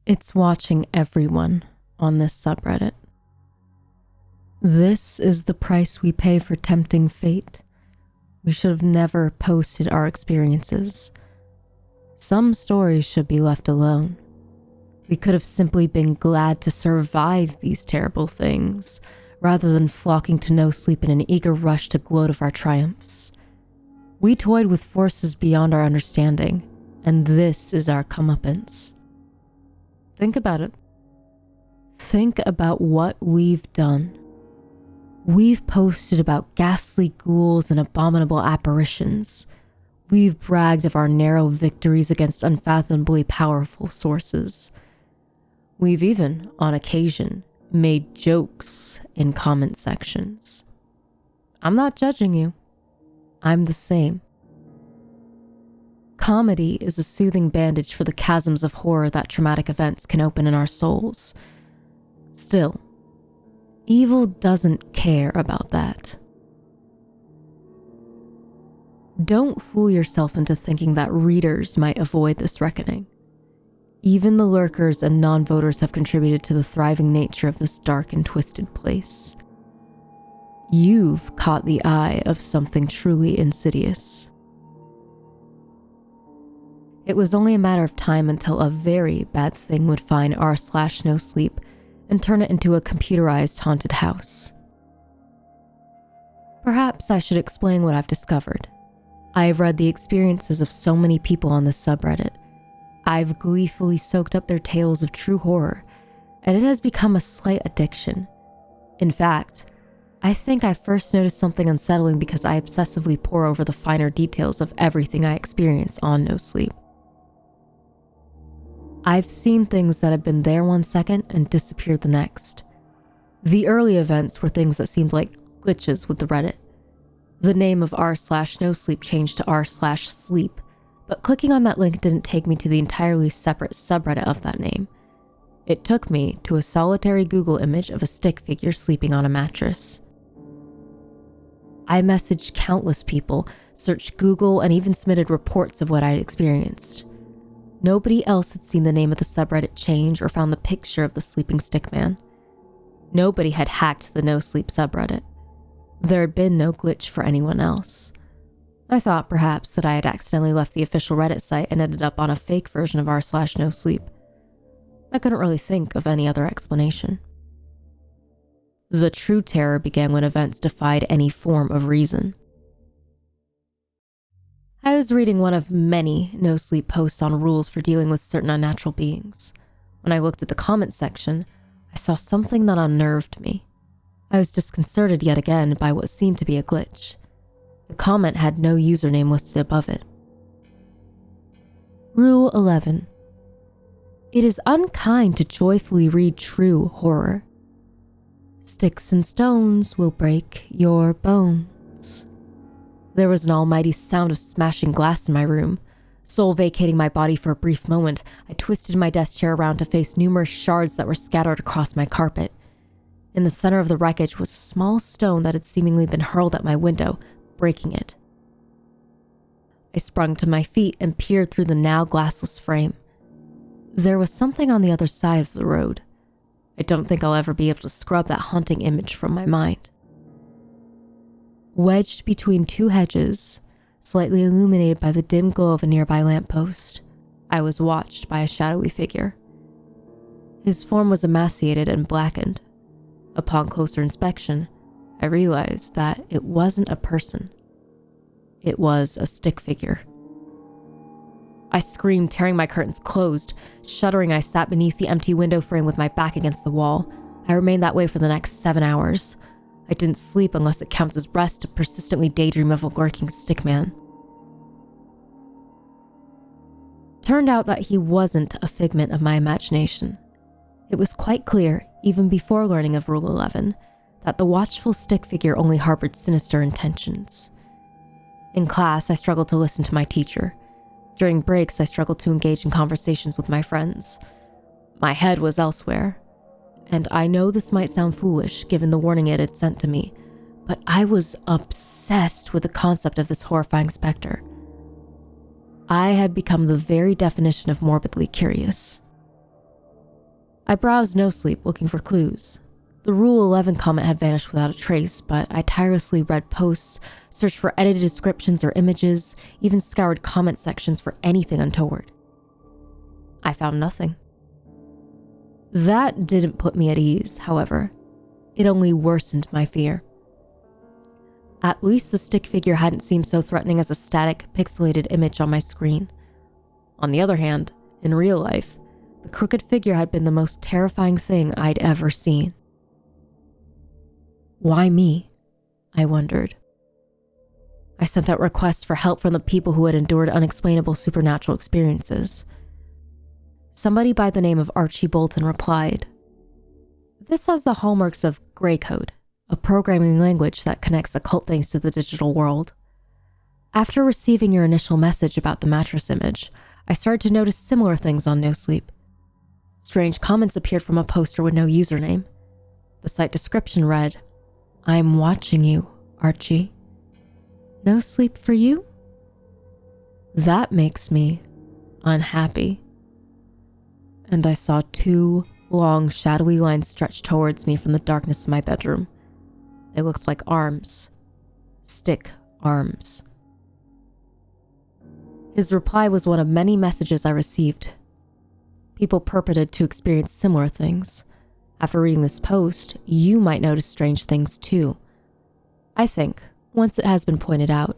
It's watching everyone on this subreddit. This is the price we pay for tempting fate. We should have never posted our experiences. Some stories should be left alone. We could have simply been glad to survive these terrible things, rather than flocking to NoSleep in an eager rush to gloat of our triumphs. We toyed with forces beyond our understanding, and this is our comeuppance. Think about it. Think about what we've done. We've posted about ghastly ghouls and abominable apparitions. We've bragged of our narrow victories against unfathomably powerful sources. We've even, on occasion, made jokes in comment sections. I'm not judging you. I'm the same. Comedy is a soothing bandage for the chasms of horror that traumatic events can open in our souls. Still, evil doesn't care about that. Don't fool yourself into thinking that readers might avoid this reckoning. Even the lurkers and non-voters have contributed to the thriving nature of this dark and twisted place. You've caught the eye of something truly insidious. It was only a matter of time until a very bad thing would find r/NoSleep and turn it into a computerized haunted house. Perhaps I should explain what I've discovered. I have read the experiences of so many people on this subreddit. I've gleefully soaked up their tales of true horror, and it has become a slight addiction. In fact, I think I first noticed something unsettling because I obsessively pore over the finer details of everything I experience on NoSleep. I've seen things that have been there 1 second and disappeared the next. The early events were things that seemed like glitches with the Reddit. The name of r/NoSleep changed to r/sleep, but clicking on that link didn't take me to the entirely separate subreddit of that name. It took me to a solitary Google image of a stick figure sleeping on a mattress. I messaged countless people, searched Google, and even submitted reports of what I'd experienced. Nobody else had seen the name of the subreddit change or found the picture of the sleeping stick man. Nobody had hacked the NoSleep subreddit. There had been no glitch for anyone else. I thought perhaps that I had accidentally left the official Reddit site and ended up on a fake version of r/NoSleep. I couldn't really think of any other explanation. The true terror began when events defied any form of reason. I was reading one of many NoSleep posts on rules for dealing with certain unnatural beings. When I looked at the comment section, I saw something that unnerved me. I was disconcerted yet again by what seemed to be a glitch. The comment had no username listed above it. Rule 11. It is unkind to joyfully read true horror. Sticks and stones will break your bones. There was an almighty sound of smashing glass in my room. Soul vacating my body for a brief moment, I twisted my desk chair around to face numerous shards that were scattered across my carpet. In the center of the wreckage was a small stone that had seemingly been hurled at my window, breaking it. I sprung to my feet and peered through the now glassless frame. There was something on the other side of the road. I don't think I'll ever be able to scrub that haunting image from my mind. Wedged between two hedges, slightly illuminated by the dim glow of a nearby lamppost, I was watched by a shadowy figure. His form was emaciated and blackened. Upon closer inspection, I realized that it wasn't a person. It was a stick figure. I screamed, tearing my curtains closed. Shuddering, I sat beneath the empty window frame with my back against the wall. I remained that way for the next 7 hours. I didn't sleep unless it counts as rest to persistently daydream of a lurking stickman. Turned out that he wasn't a figment of my imagination. It was quite clear, even before learning of Rule 11, that the watchful stick figure only harbored sinister intentions. In class, I struggled to listen to my teacher. During breaks, I struggled to engage in conversations with my friends. My head was elsewhere. And I know this might sound foolish given the warning it had sent to me, but I was obsessed with the concept of this horrifying specter. I had become the very definition of morbidly curious. I browsed NoSleep looking for clues. The Rule 11 comment had vanished without a trace, but I tirelessly read posts, searched for edited descriptions or images, even scoured comment sections for anything untoward. I found nothing. That didn't put me at ease, however. It only worsened my fear. At least the stick figure hadn't seemed so threatening as a static, pixelated image on my screen. On the other hand, in real life, the crooked figure had been the most terrifying thing I'd ever seen. Why me? I wondered. I sent out requests for help from the people who had endured unexplainable supernatural experiences. Somebody by the name of Archie Bolton replied, "This has the hallmarks of Grey Code, a programming language that connects occult things to the digital world. After receiving your initial message about the mattress image, I started to notice similar things on NoSleep. Strange comments appeared from a poster with no username. The site description read, 'I'm watching you, Archie. No sleep for you?' That makes me unhappy." And I saw 2 long, shadowy lines stretch towards me from the darkness of my bedroom. They looked like arms. Stick arms. His reply was one of many messages I received. People purported to experience similar things. After reading this post, you might notice strange things too. I think, once it has been pointed out,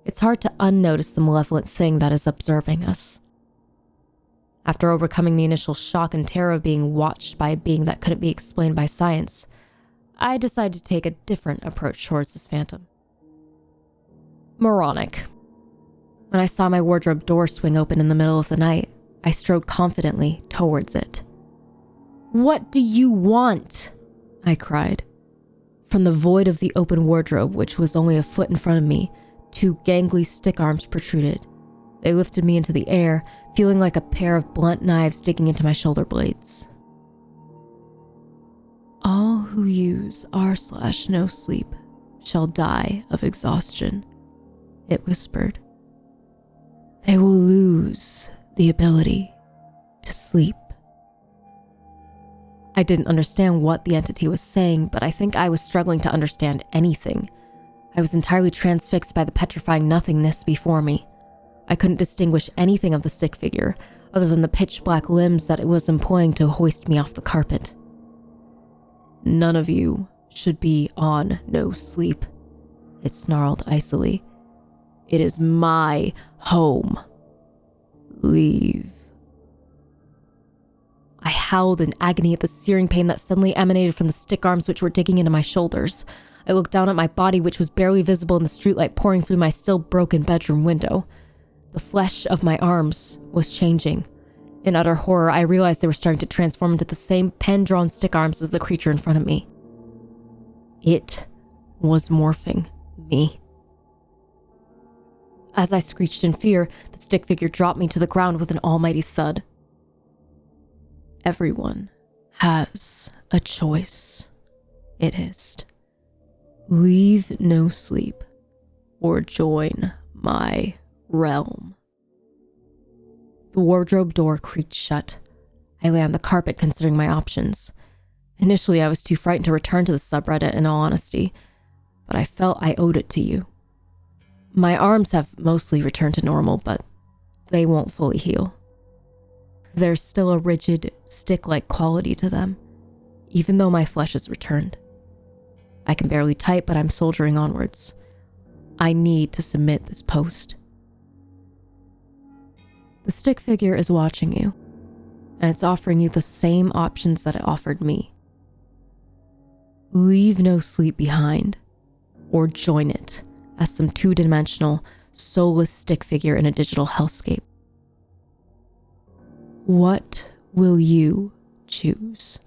it's hard to unnotice the malevolent thing that is observing us. After overcoming the initial shock and terror of being watched by a being that couldn't be explained by science, I decided to take a different approach towards this phantom. Moronic. When I saw my wardrobe door swing open in the middle of the night, I strode confidently towards it. "What do you want?" I cried. From the void of the open wardrobe, which was only a foot in front of me, 2 gangly stick arms protruded. They lifted me into the air, feeling like a pair of blunt knives digging into my shoulder blades. "All who use r/NoSleep shall die of exhaustion," it whispered. "They will lose the ability to sleep." I didn't understand what the entity was saying, but I think I was struggling to understand anything. I was entirely transfixed by the petrifying nothingness before me. I couldn't distinguish anything of the stick figure, other than the pitch-black limbs that it was employing to hoist me off the carpet. "None of you should be on NoSleep," it snarled icily. "It is my home. Leave." I howled in agony at the searing pain that suddenly emanated from the stick arms which were digging into my shoulders. I looked down at my body, which was barely visible in the streetlight pouring through my still broken bedroom window. The flesh of my arms was changing. In utter horror, I realized they were starting to transform into the same pen-drawn stick arms as the creature in front of me. It was morphing me. As I screeched in fear, the stick figure dropped me to the ground with an almighty thud. "Everyone has a choice," it hissed. "Leave NoSleep or join my realm." The wardrobe door creaked shut. I lay on the carpet considering my options. Initially, I was too frightened to return to the subreddit in all honesty, but I felt I owed it to you. My arms have mostly returned to normal, but they won't fully heal. There's still a rigid, stick-like quality to them, even though my flesh has returned. I can barely type, but I'm soldiering onwards. I need to submit this post. The stick figure is watching you, and it's offering you the same options that it offered me. Leave NoSleep behind, or join it as some 2-dimensional, soulless stick figure in a digital hellscape. What will you choose?